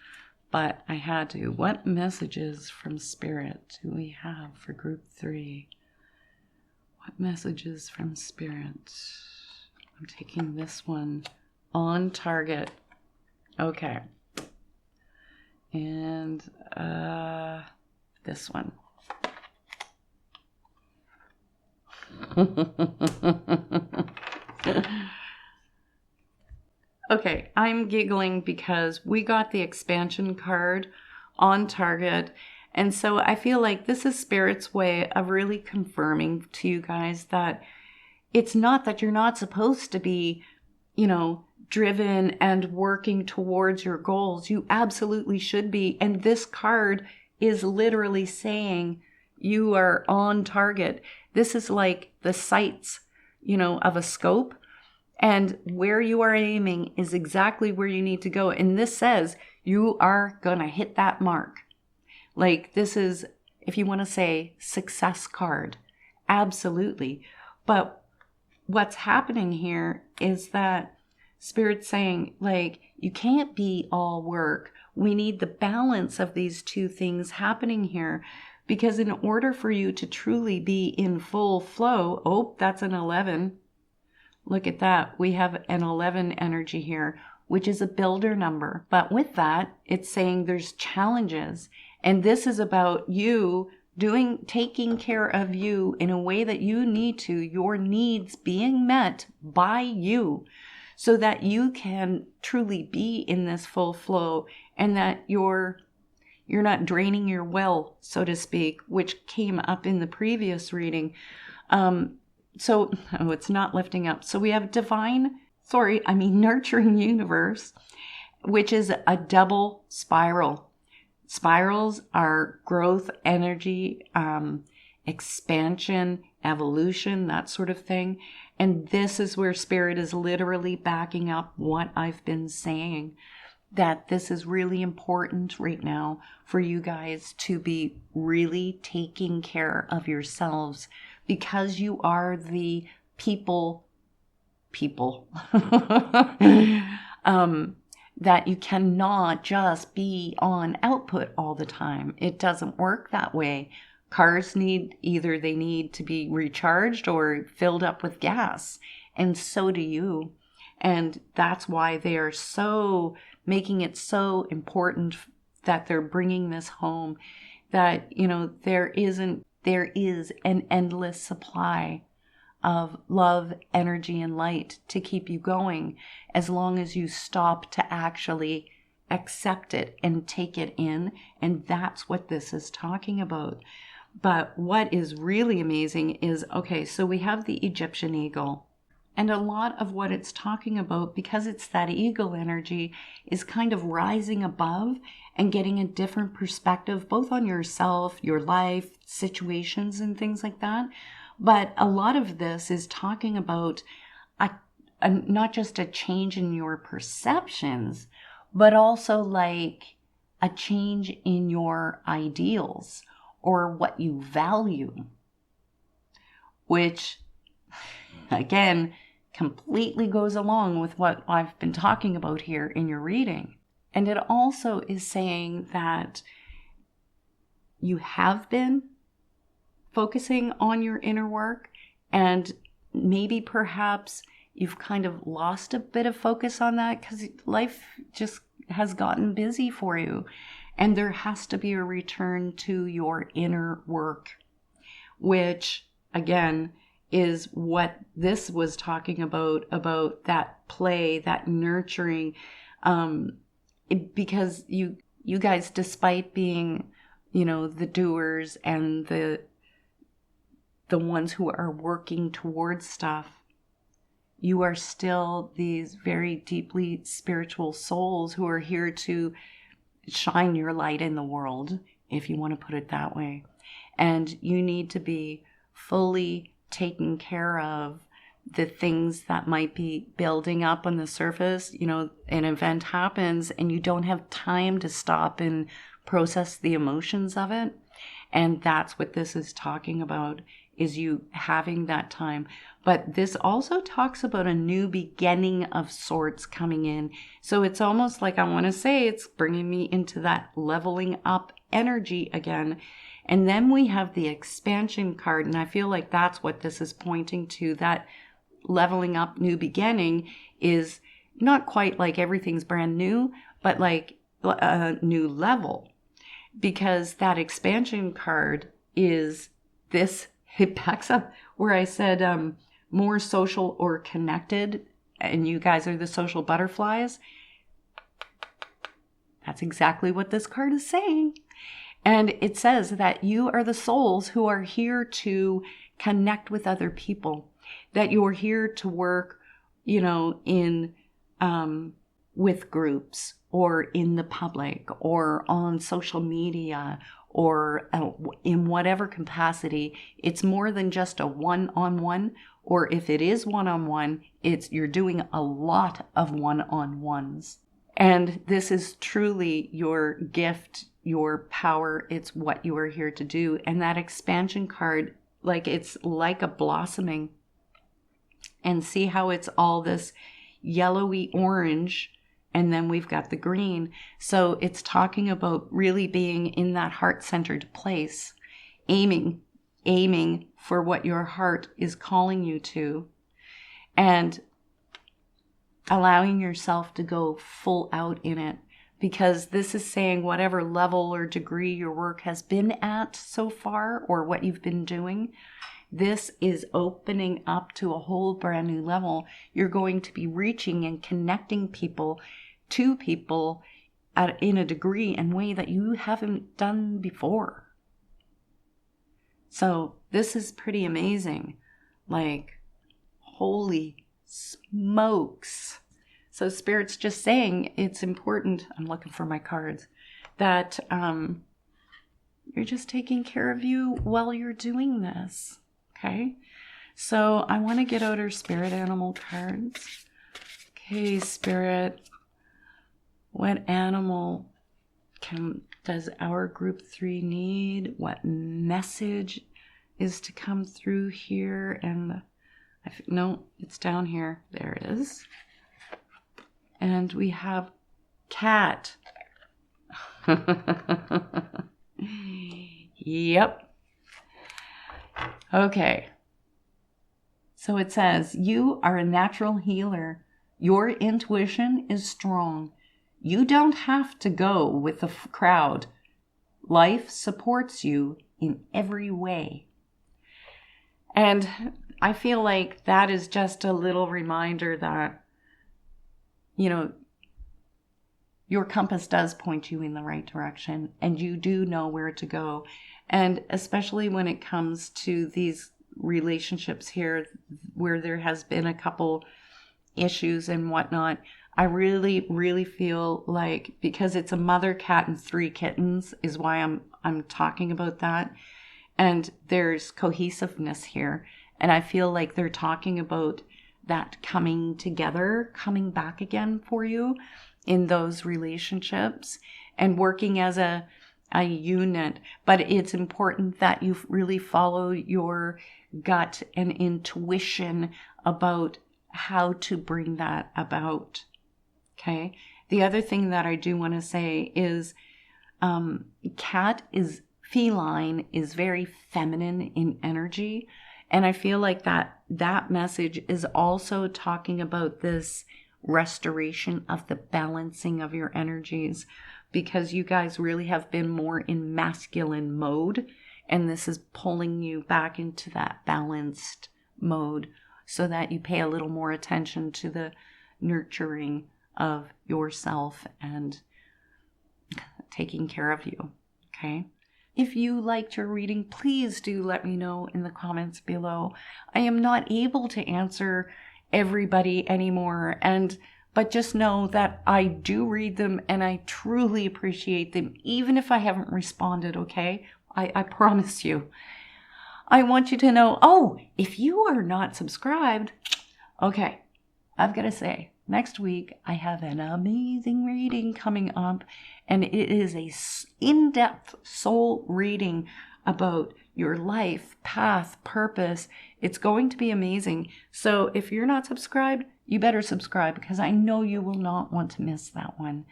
[SPEAKER 1] but I had to. What messages from Spirit do we have for group 3? What messages from Spirit? I'm taking this one, on target. Okay. And this one. Okay, I'm giggling because we got the expansion card, on target. And so I feel like this is Spirit's way of really confirming to you guys that it's not that you're not supposed to be, driven and working towards your goals. You absolutely should be. And this card is literally saying you are on target. This is like the sights, of a scope. And where you are aiming is exactly where you need to go. And this says you are going to hit that mark. Like, this is, if you want to say, success card. Absolutely. But what's happening here is that Spirit's saying, like, you can't be all work. We need the balance of these two things happening here. Because in order for you to truly be in full flow, oh, that's an 11. Look at that. We have an 11 energy here, which is a builder number. But with that, it's saying there's challenges. And this is about you taking care of you in a way that you need to, your needs being met by you, so that you can truly be in this full flow, and that you're not draining your well, so to speak, which came up in the previous reading. It's not lifting up. So we have nurturing universe, which is a double spiral. Spirals are growth, energy, expansion, evolution, that sort of thing. And this is where Spirit is literally backing up what I've been saying, that this is really important right now for you guys to be really taking care of yourselves, because you are the people that you cannot just be on output all the time. It doesn't work that way. Cars need to be recharged or filled up with gas, and so do you. And that's why they are so making it so important that they're bringing this home, that, there is an endless supply of love, energy, and light to keep you going, as long as you stop to actually accept it and take it in. And that's what this is talking about. But what is really amazing is, okay, so we have the Egyptian eagle. And a lot of what it's talking about, because it's that eagle energy, is kind of rising above and getting a different perspective, both on yourself, your life, situations, and things like that. But a lot of this is talking about not just a change in your perceptions, but also like a change in your ideals or what you value, which, again, completely goes along with what I've been talking about here in your reading. And it also is saying that you have been focusing on your inner work, and maybe perhaps you've kind of lost a bit of focus on that because life just has gotten busy for you. And there has to be a return to your inner work, which, again, is what this was talking about that play, that nurturing, because you guys, despite being, the doers and the ones who are working towards stuff, you are still these very deeply spiritual souls who are here to shine your light in the world, if you want to put it that way. And you need to be fully taking care of the things that might be building up on the surface. An event happens and you don't have time to stop and process the emotions of it. And that's what this is talking about, is you having that time. But this also talks about a new beginning of sorts coming in. So it's almost like, I want to say, it's bringing me into that leveling up energy again. And then we have the expansion card. And I feel like that's what this is pointing to. That leveling up, new beginning is not quite like everything's brand new, but like a new level. Because that expansion card is this, it backs up where I said more social or connected, and you guys are the social butterflies. That's exactly what this card is saying. And it says that you are the souls who are here to connect with other people, that you're here to work, in with groups or in the public or on social media or in whatever capacity, it's more than just a one-on-one, or if it is one-on-one, you're doing a lot of one-on-ones. And this is truly your gift, your power. It's what you are here to do. And that expansion card, like it's like a blossoming. And see how it's all this yellowy orange, and then we've got the green. So it's talking about really being in that heart-centered place, aiming for what your heart is calling you to, and allowing yourself to go full out in it. Because this is saying whatever level or degree your work has been at so far, or what you've been doing, this is opening up to a whole brand new level. You're going to be reaching and connecting people to people in a degree and way that you haven't done before. So this is pretty amazing. Like, holy smokes. So Spirit's just saying it's important, I'm looking for my cards, that you're just taking care of you while you're doing this. Okay, so I want to get out our spirit animal cards. Okay, Spirit, what animal does our group 3 need? What message is to come through here? And no, it's down here. There it is. And we have cat. Yep. Okay, so it says, you are a natural healer. Your intuition is strong. You don't have to go with the crowd. Life supports you in every way. And I feel like that is just a little reminder that, you know, your compass does point you in the right direction, and you do know where to go. And especially when it comes to these relationships here where there has been a couple issues and whatnot, I really, really feel like, because it's a mother cat and 3 kittens is why I'm talking about that. And there's cohesiveness here. And I feel like they're talking about that coming together, coming back again for you in those relationships and working as a unit. But it's important that you really follow your gut and intuition about how to bring that about. Okay. The other thing that I do want to say is cat is feline, is very feminine in energy. And I feel like that message is also talking about this restoration of the balancing of your energies, because you guys really have been more in masculine mode, and this is pulling you back into that balanced mode so that you pay a little more attention to the nurturing of yourself and taking care of you. Okay. If you liked your reading, please do let me know in the comments below. I am not able to answer everybody anymore, but just know that I do read them and I truly appreciate them, even if I haven't responded, okay? I promise you. I want you to know, if you are not subscribed, okay, I've got to say, next week I have an amazing reading coming up, and it is a in-depth soul reading about your life, path, purpose. It's going to be amazing. So if you're not subscribed, you better subscribe, because I know you will not want to miss that one.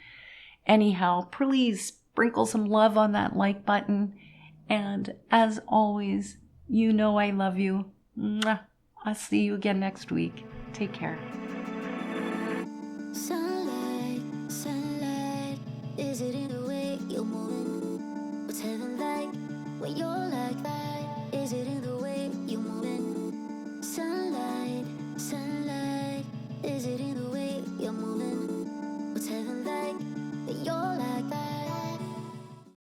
[SPEAKER 1] Anyhow, please sprinkle some love on that like button. And as always, you know I love you. Mwah. I'll see you again next week. Take care.
[SPEAKER 2] Sunlight, is it in the way you're moving?